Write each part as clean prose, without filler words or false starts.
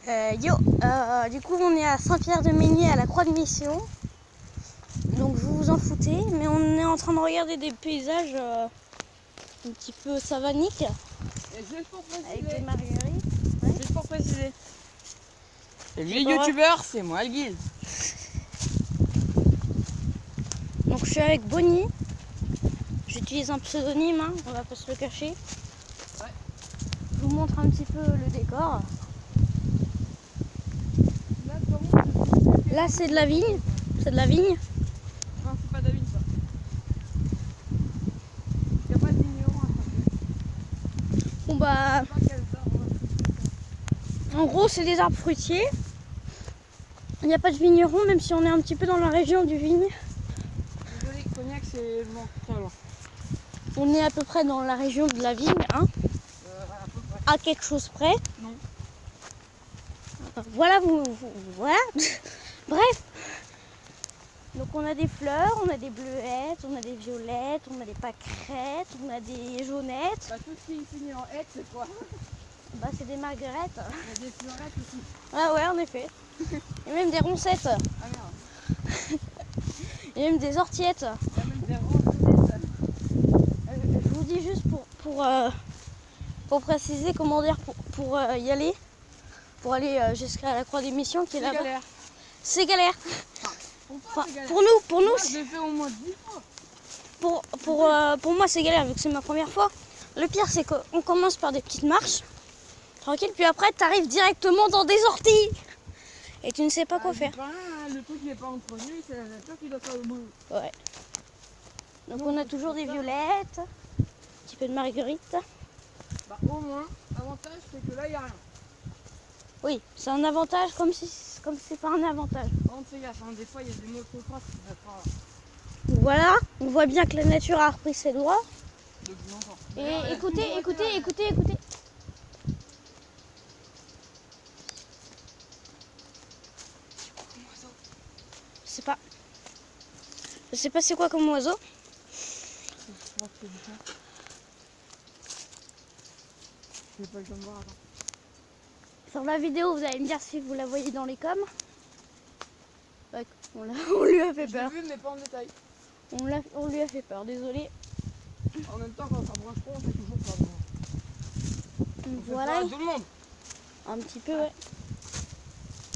Du coup on est à Saint-Pierre-de-Mesnier à la Croix de Mission. Donc vous vous en foutez, mais on est en train de regarder des paysages un petit peu savaniques. Et juste pour préciser, avec des marguerites. Ouais. juste pour préciser, les youtubeurs, c'est moi le guide. Donc je suis avec Bonnie. J'utilise un pseudonyme, hein, on va pas se le cacher. Ouais. Je vous montre un petit peu le décor. Là c'est de la vigne. C'est de la vigne. Non, c'est pas de la vigne ça. Il n'y a pas de vigneron à côté. Bon bah, Je sais pas quel arbre. en gros c'est des arbres fruitiers. Il n'y a pas de vigneron, même si on est un petit peu dans la région du vigne. Désolé, Cognac c'est bon, très loin. On est à peu près dans la région de la vigne, hein, À peu près. à quelque chose près. Non. Voilà, voilà. Bref. Donc on a des fleurs, on a des bleuettes, on a des violettes, on a des pâquerettes, on a des jaunettes. Bah, tout ce qui finit en hête, c'est quoi? Bah c'est des marguerettes. Il y a des fleurettes aussi. Ah ouais, en effet. Et même des roncettes. Ah merde. Et même des ortiettes. Il y a même des roncettes. Je vous dis juste pour préciser, comment dire, pour y aller, pour aller jusqu'à la Croix des Missions qui est C'est là-bas. galère. C'est galère. Pourquoi Enfin, c'est galère? pour nous, Moi, je l'ai fait au moins 10 fois. pour moi c'est galère vu que c'est ma première fois. Le pire c'est qu'on commence par des petites marches, tranquille, puis après tu arrives directement dans des orties et tu ne sais pas quoi faire. Pas, le truc n'est pas entretenu, c'est la nature qui doit faire le boulot. Ouais. Donc on a toujours des violettes, un petit peu de marguerite. Bah au moins, l'avantage c'est que là il n'y a rien. Oui, c'est un avantage comme c'est pas un avantage. Par contre, fais gaffe, hein, des fois il y a des motocross qui ne pas Voilà, on voit bien que la nature a repris ses droits. depuis longtemps. Et écoutez. Je sais pas c'est quoi comme oiseau. Je pense que c'est du ça. Je vais pas le voir, attends. Sur la vidéo, vous allez me dire si vous la voyez dans les coms. Ouais, on lui a fait peur. J'ai vu mais pas en détail. On lui a fait peur, désolé. En même temps, quand ça branche pas, on fait toujours peur. On fait Voilà, peur à tout le monde. un petit peu, ouais.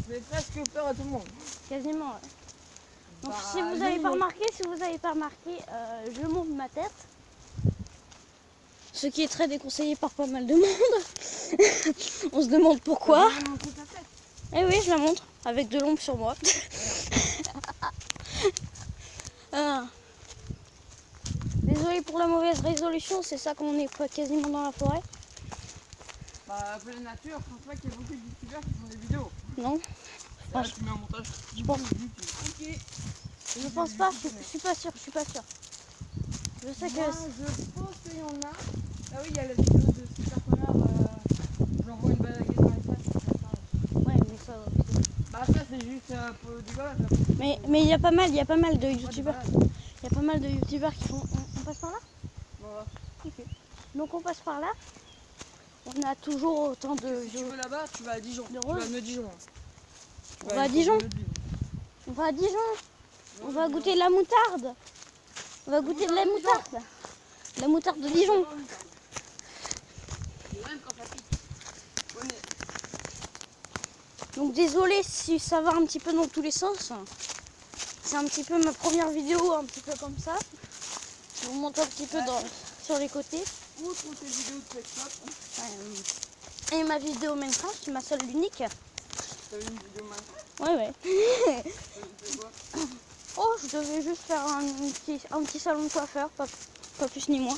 On fait presque peur à tout le monde. Quasiment, ouais. Donc Bah, si vous n'avez pas remarqué, je monte ma tête. Ce qui est très déconseillé par pas mal de monde. On se demande pourquoi. Eh oui, je la montre, avec de l'ombre sur moi. Désolé pour la mauvaise résolution, c'est ça qu'on est quasiment dans la forêt. Bah, pleine nature, je pense pas qu'il y ait beaucoup de youtubeurs qui font des vidéos. Non, Là, tu mets un montage. je pense. Ok. Je pense pas, je suis pas sûre. Je sais que... Moi, je pense qu'il y en a. Ah oui, il y a la vidéo de Super Connard. J'envoie une baguette dans les fesses. Ouais, mais ça aussi. Bah, ça, c'est juste pour le décollage. Mais il y a pas mal de youtubeurs. Il y a pas mal de youtubeurs qui font... On passe par là? Voilà. Ok. Donc on passe par là. On a toujours autant de... Si tu veux là-bas, tu vas à Dijon. De Tu rose. vas à Meudon. On va à Dijon. On va à Dijon. On va goûter de la moutarde. On va goûter de la moutarde. La moutarde de Dijon. Donc désolé si ça va un petit peu dans tous les sens. C'est un petit peu ma première vidéo, un petit peu comme ça. Je vous montre un petit peu sur les côtés. Outre tes vidéos de sex shop. Et ma vidéo Minecraft, c'est ma seule l'unique. T'as vu une vidéo Minecraft? Ouais. Tu fais quoi? Oh, je devais juste faire un petit salon de coiffeur, pas plus ni moins.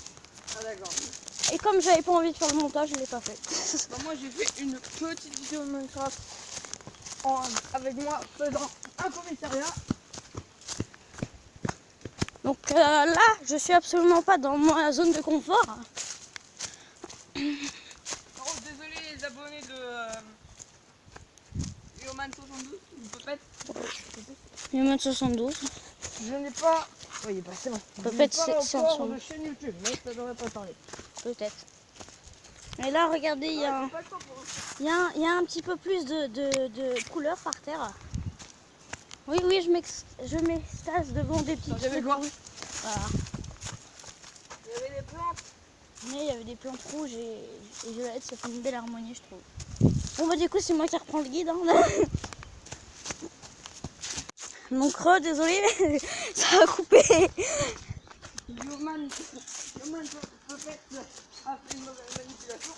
Ah d'accord. Et comme j'avais pas envie de faire le montage, je l'ai pas fait. Bah, moi j'ai fait une petite vidéo de Minecraft avec moi faisant un commissariat. Donc là, je suis absolument pas dans ma zone de confort. Par contre, désolé les abonnés de Yoman72, Human 72. je n'ai pas... Oui, bah c'est bon. Je n'ai Peut-être pas c'est encore son... de chaîne YouTube, mais ça devrait pas tarder. Peut-être. Et là, regardez, il y a Ah, un... j'ai pas le temps pour eux. Il y a un petit peu plus de couleurs par terre. Oui, oui, je m'extase devant des petites J'avais quoi? rouges. Voilà. Il y avait des plantes. Mais il y avait des plantes rouges et violettes, ça fait une belle harmonie, je trouve. Bon, bah, du coup, c'est moi qui reprends le guide. Hein. Donc, désolé, ça a coupé. Yoman peut-être a fait une mauvaise manipulation.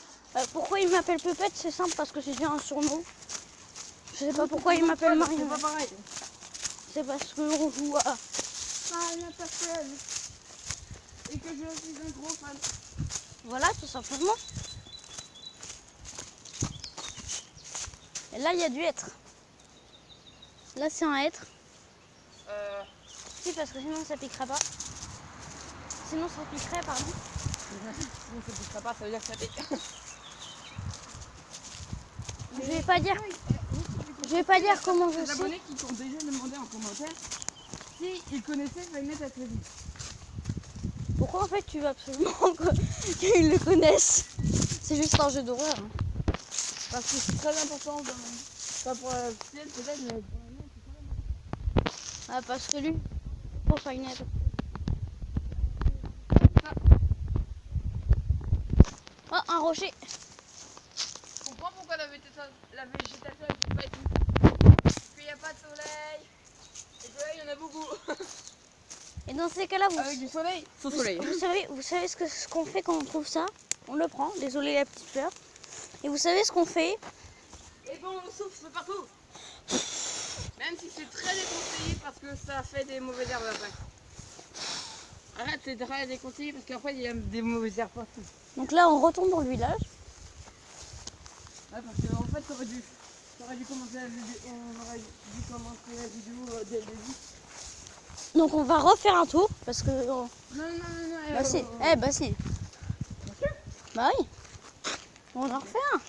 Pourquoi il m'appelle Pepette? C'est simple, parce que j'ai un surnom. Je sais pas pourquoi il m'appelle Marie. C'est pas pareil. C'est parce qu'on joue à... Final Fantasy et que je suis un gros fan. Voilà, tout simplement. Et là, il y a du hêtre. Là, c'est un hêtre. Si, parce que sinon, ça piquera pas. Sinon, ça piquerait, pardon. Sinon, ça piquera pas, ça veut dire que ça pique. Je vais pas dire comment je Les sais. abonnés qui t'ont déjà demandé en commentaire s'ils connaissaient Five Nights at Freddy's. Pourquoi en fait tu veux absolument qu'ils le connaissent? C'est juste un jeu d'horreur. Hein. Parce que c'est très important, pas pour la ciel peut-être, mais pour la mienne, c'est très important. Ah, parce que lui, pour Five Nights. Oh, un rocher. Je comprends pourquoi la végétation elle peut pas être une. Parce qu'il n'y a pas de soleil. Et que là, il y en a beaucoup. Et dans ces cas-là, Avec du soleil. Sans soleil. vous savez ce qu'on fait quand on trouve ça? On le prend, désolé la petite fleur. Et vous savez ce qu'on fait? Et bon, on le souffle partout. Même si c'est très déconseillé parce que ça fait des mauvaises herbes après. Arrête, c'est très déconseillé parce qu'après il y a des mauvaises herbes partout. Donc là, on retourne dans le village. Ouais, parce qu'en fait, t'aurais dû commencer la vidéo, on aurait dû commencer la vidéo dès le début. Donc on va refaire un tour parce que... Non. Bah si, bah si. Bah oui. On en refait un.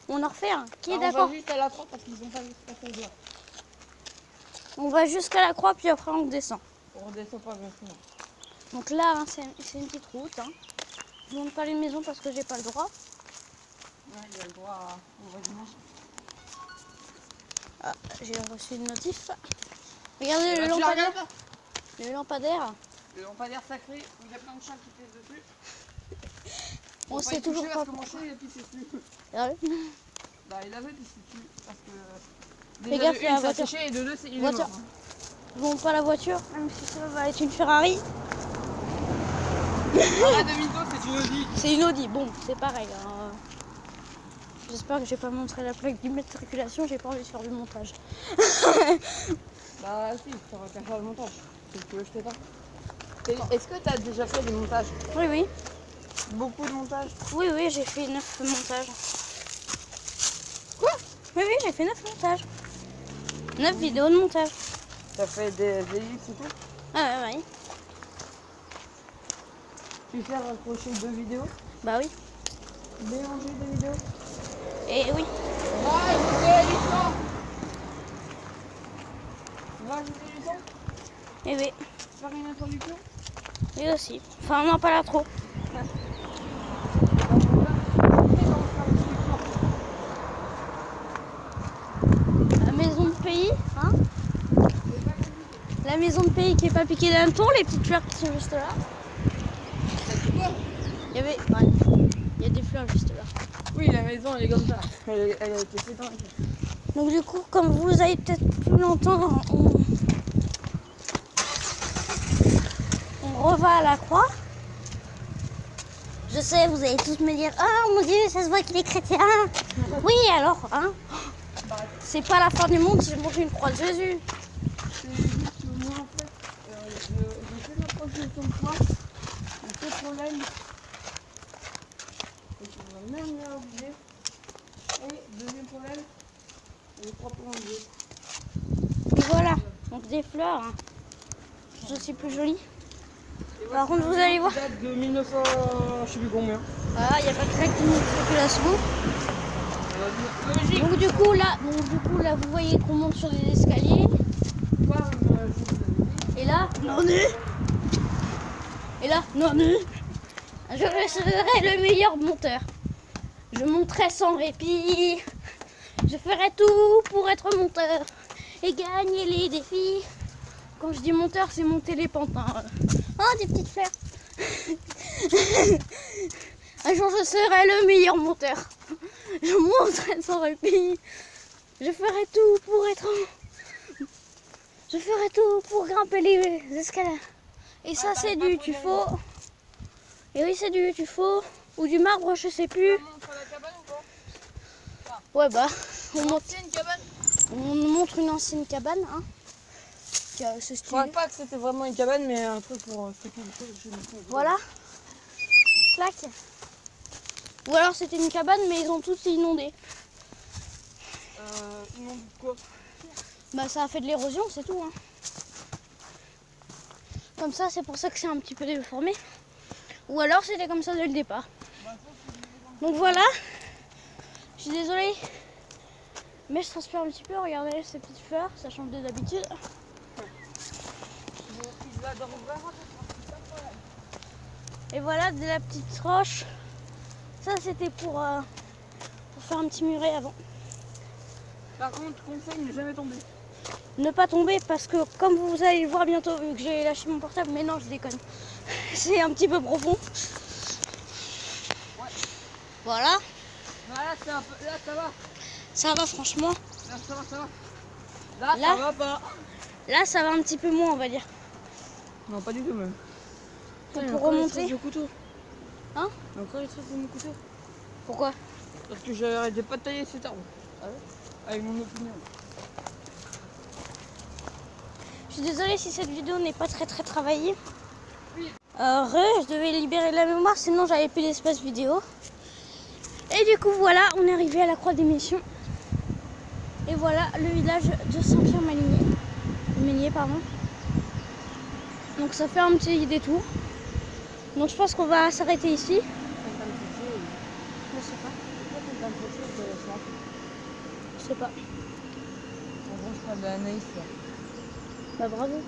On en refait un. Qui est d'accord? On va juste à la croix parce qu'ils ont pas vu ce passage là. On va jusqu'à la croix puis après on descend. On redescend pas maintenant. Donc là, hein, c'est une petite route. Hein. Je ne montre pas les maisons parce que j'ai pas le droit. Ouais, il y a le droit au voisinage. Ah, j'ai reçu une notif. Regardez le lampadaire. Le lampadaire. Le lampadaire sacré où il y a plein de chats qui pissent dessus. On sait toujours pas. Parce que mon chat il a pissé dessus. Sérieux? Bah il avait pissé dessus parce que... Fais Déjà gaffe, de il y a la une, ça voiture. séchait et de deux, il est Voiture. mort. Bon, pas la voiture, même si ça va être une Ferrari. La demi-dos, c'est une Audi. C'est une Audi, bon, c'est pareil. Hein. J'espère que je vais pas montrer la plaque d'immatriculation, j'ai pas envie de faire du montage. Bah si, ça va faire le montage. C'est que je t'ai pas. Est-ce que tu as déjà fait des montages? Oui, oui. Beaucoup de montages? Oui, oui, j'ai fait 9 montages. Quoi? Oui, oui, j'ai fait 9 montages. 9 vidéos de montage. T'as fait des livres et tout? Ah ouais, ouais. Tu fais raccrocher 2 vidéos? Bah oui. Mélanger 2 vidéos? Et oui. Va ajouter du sang! Va ajouter du sang? Et oui. Faire une introduction? Et aussi. Enfin, non, pas là trop. La maison de pays, hein? La maison de pays qui est pas piquée d'hanneton, les petites fleurs qui sont juste là. Il y avait... Ouais. Il y a des fleurs juste là. Oui, la maison elle est comme ça. Elle a été faite dans la tête. Donc du coup, comme vous avez peut-être pu l'entendre, on reva à la croix. Je sais, vous allez tous me dire « Oh mon Dieu, ça se voit qu'il est chrétien !» Oui, alors, hein? C'est pas la fin du monde si je monte une croix de Jésus. C'est juste que moi en fait, je fais ma projection de foi. Le seul problème, c'est que je vais même la oublier. Et deuxième problème, je crois pas en Dieu. Et voilà, donc des fleurs, hein. C'est aussi plus joli. Par contre, vous allez voir. Ça date de 1900, je sais plus combien. Ah, il n'y a pas de plaque d'immatriculation. Logique. Donc du coup là, vous voyez qu'on monte sur des escaliers. Comme je vous avais dit. Et là, non nu. Et là, non nu. Je serai le meilleur monteur. Je monterai sans répit. Je ferai tout pour être monteur et gagner les défis. Quand je dis monteur, c'est monter les pantins. Oh, des petites fleurs. Un jour, je serai le meilleur monteur. Je monterai sans répit. Je ferai tout pour être... Je ferai tout pour grimper les escaliers. Et ça, c'est du tuffeau. Et oui, c'est du tuffeau. Ou du marbre, je sais plus. Ouais, bah, on montre une ancienne cabane. Hein, qui a ce Je style. crois pas que c'était vraiment une cabane, mais un truc pour stocker des choses. Voilà. Clac. Ou alors c'était une cabane, mais ils ont tous inondé. Inondé de quoi? Bah, ça a fait de l'érosion, c'est tout. Hein. Comme ça, c'est pour ça que c'est un petit peu déformé. Ou alors c'était comme ça dès le départ. Donc voilà. Je suis désolée. Mais je transpire un petit peu. Regardez ces petites fleurs, ça change de d'habitude. Et voilà de la petite roche. Ça c'était pour faire un petit muret avant. Par contre, conseil, ne jamais tomber. Ne pas tomber parce que comme vous allez le voir bientôt, vu que j'ai lâché mon portable, mais non je déconne. C'est un petit peu profond. Ouais. Voilà. Voilà, c'est un peu... Là, ça va. Ça va franchement. Là, ça va, ça va. Là, Là, ça va pas. Là ça va un petit peu moins, on va dire. Non, pas du tout même. On peut remonter. Le couteau. Hein? Il y a encore les traces de mon couteau. Pourquoi? Parce que j'arrêtais pas de tailler cet arbre. Ah ouais? Avec mon opinion. Je suis désolée si cette vidéo n'est pas très travaillée. Oui. Je devais libérer la mémoire, sinon j'avais plus d'espace vidéo. Et du coup voilà, on est arrivé à la Croix des Missions. Et voilà le village de Saint-Pierre-Mégnier, pardon. Donc ça fait un petit détour. Donc je pense qu'on va s'arrêter ici. Je sais pas. Je sais pas. En gros, je parle de l'anaïs là. Bah bravo.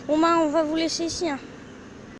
Bon bah on va vous laisser ici. Hein.